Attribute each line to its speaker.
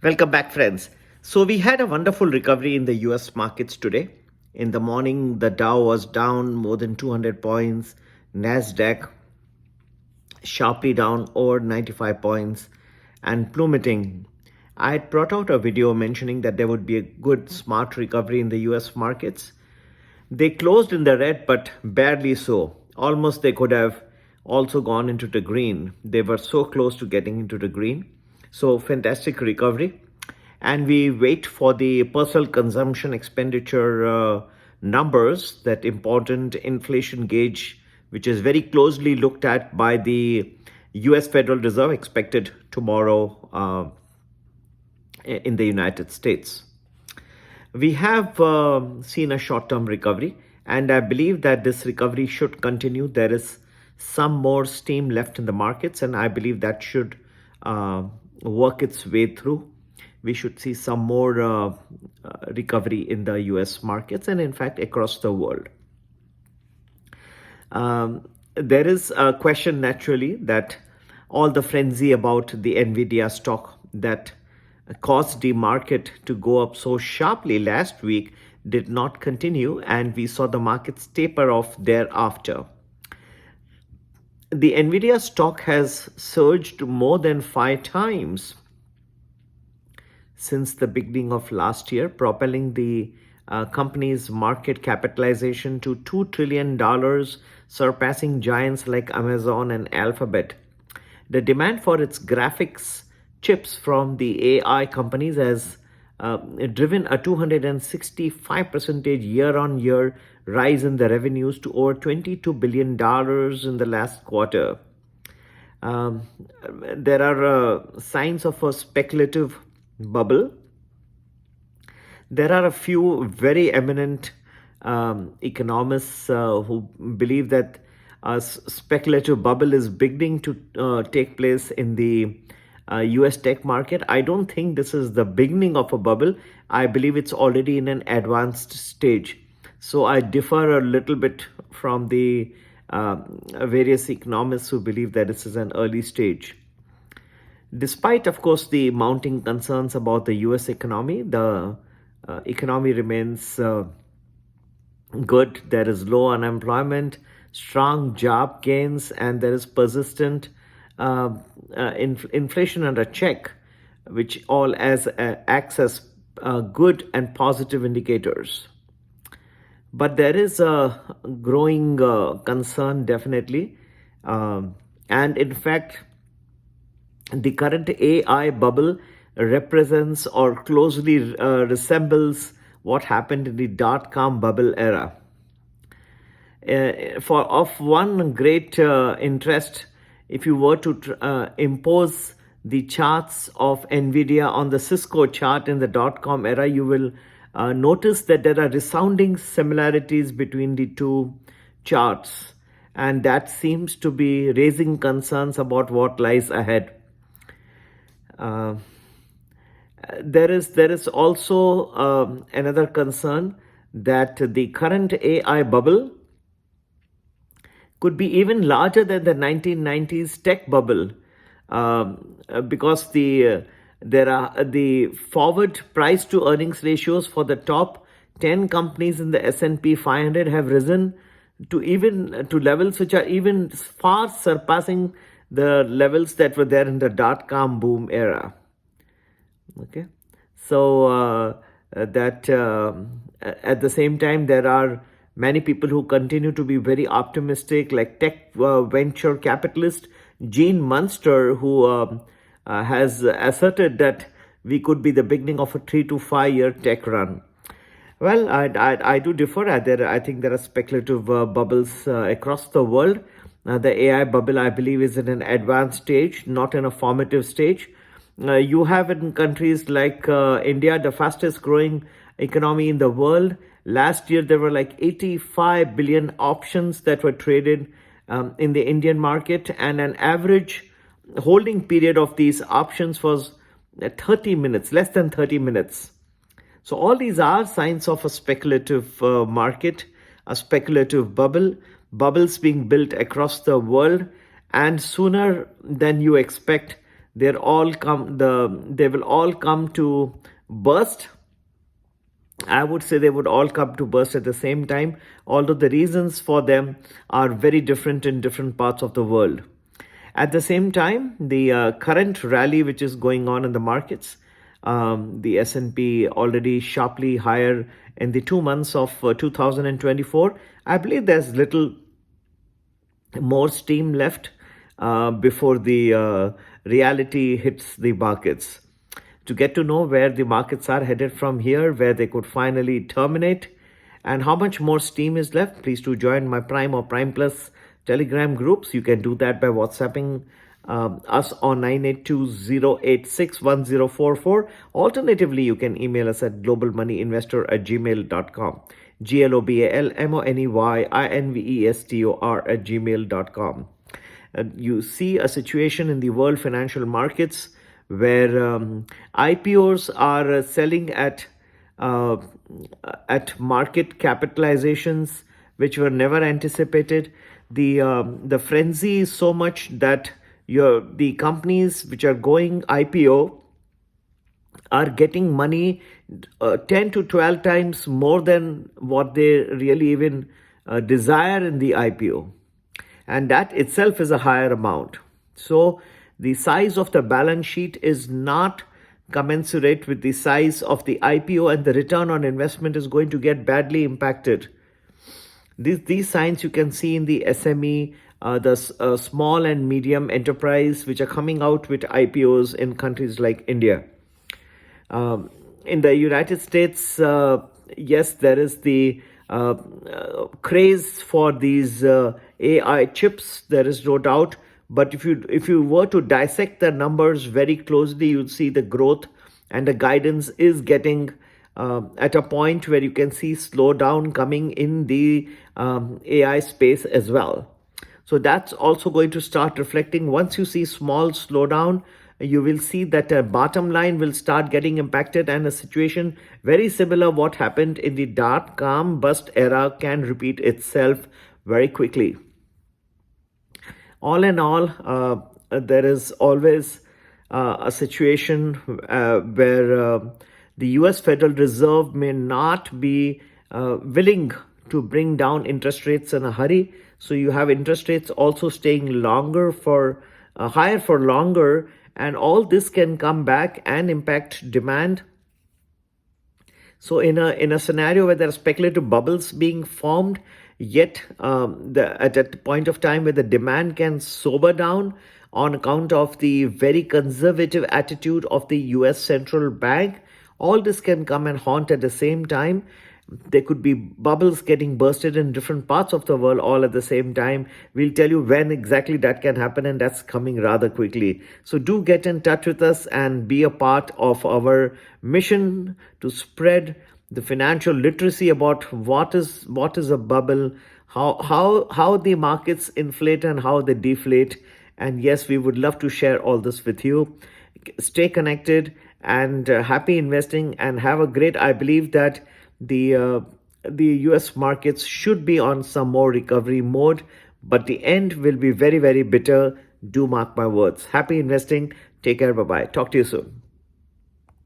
Speaker 1: Welcome back, friends. So, we had a wonderful recovery in the US markets today. In the morning, the Dow was down more than 200 points, NASDAQ sharply down over 95 points, and plummeting. I had brought out a video mentioning that there would be a good, smart recovery in the US markets. They closed in the red, but barely so. Almost they could have also gone into the green. They were so close to getting into the green. So, fantastic recovery. And we wait for the personal consumption expenditure numbers, that important inflation gauge, which is very closely looked at by the US Federal Reserve, expected tomorrow in the United States. We have seen a short-term recovery, and I believe that this recovery should continue. There is some more steam left in the markets, and I believe that should work its way through. We should see some more recovery in the US markets and, in fact, across the world. There is a question, naturally, that all the frenzy about the NVIDIA stock that caused the market to go up so sharply last week did not continue, and we saw the markets taper off thereafter. The NVIDIA stock has surged more than 5 times since the beginning of last year, propelling the company's market capitalization to $2 trillion, surpassing giants like Amazon and Alphabet. The demand for its graphics chips from the AI companies has driven a 265% year-on-year rise in the revenues to over $22 billion in the last quarter. There are signs of a speculative bubble. There are a few very eminent economists who believe that a speculative bubble is beginning to take place in the US tech market. I don't think this is the beginning of a bubble. I believe it's already in an advanced stage. So I differ a little bit from the various economists who believe that this is an early stage. Despite, of course, the mounting concerns about the US economy, the economy remains good. There is low unemployment, strong job gains, and there is persistent inflation under check, which all acts as good and positive indicators. But there is a growing concern, definitely. And in fact, the current AI bubble represents or closely resembles what happened in the dot-com bubble era. Of one great interest, if you were to impose the charts of NVIDIA on the Cisco chart in the dot-com era, you will notice that there are resounding similarities between the two charts, and that seems to be raising concerns about what lies ahead. There is also another concern that the current AI bubble could be even larger than the 1990s tech bubble, because there are the forward price to earnings ratios for the top 10 companies in the S&P 500 have risen to levels which are even far surpassing the levels that were there in the dot-com boom era. Okay, so at the same time, there are many people who continue to be very optimistic, like tech venture capitalist Gene Munster, who has asserted that we could be the beginning of a 3 to 5 year tech run. Well, I do differ. I think there are speculative bubbles across the world. The AI bubble, I believe, is in an advanced stage, not in a formative stage. You have in countries like India, the fastest growing economy in the world. Last year, there were like 85 billion options that were traded in the Indian market, and an average holding period of these options was 30 minutes, less than 30 minutes. So all these are signs of a speculative market, a speculative bubble, bubbles being built across the world, and sooner than you expect, they will all come to burst. I would say they would all come to burst at the same time, although the reasons for them are very different in different parts of the world. At the same time, the current rally which is going on in the markets, the S&P already sharply higher in the 2 months of 2024. I believe there's little more steam left before the reality hits the markets. To get to know where the markets are headed from here, where they could finally terminate, and how much more steam is left, please do join my Prime or Prime Plus Telegram groups. You can do that by WhatsApping us on 982-086-1044. Alternatively, you can email us at globalmoneyinvestor@gmail.com. globalmoneyinvestor@gmail.com. You see a situation in the world financial markets where IPOs are selling at market capitalizations which were never anticipated. The frenzy is so much that the companies which are going IPO are getting money 10 to 12 times more than what they really even desire in the IPO. And that itself is a higher amount. So the size of the balance sheet is not commensurate with the size of the IPO, and the return on investment is going to get badly impacted. These signs you can see in the SME, the small and medium enterprise, which are coming out with IPOs in countries like India. In the United States, yes, there is the craze for these AI chips. There is no doubt. But if you were to dissect the numbers very closely, you'd see the growth and the guidance is getting at a point where you can see slowdown coming in the AI space as well. So that's also going to start reflecting. Once you see small slowdown, you will see that the bottom line will start getting impacted, and a situation very similar what happened in the dot-com bust era can repeat itself very quickly. All in all, there is always a situation where the US Federal Reserve may not be willing to bring down interest rates in a hurry. So you have interest rates also staying higher for longer, and all this can come back and impact demand. So in a scenario where there are speculative bubbles being formed, yet at that point of time where the demand can sober down on account of the very conservative attitude of the US Central Bank, all this can come and haunt at the same time. There could be bubbles getting bursted in different parts of the world all at the same time. We'll tell you when exactly that can happen, and that's coming rather quickly. So do get in touch with us and be a part of our mission to spread the financial literacy about what is a bubble, how the markets inflate and how they deflate. And yes, we would love to share all this with you. Stay connected and happy investing, and have a great. I believe that the US markets should be on some more recovery mode, but the end will be very, very bitter. Do mark my words. Happy investing. Take care. Bye-bye. Talk to you soon.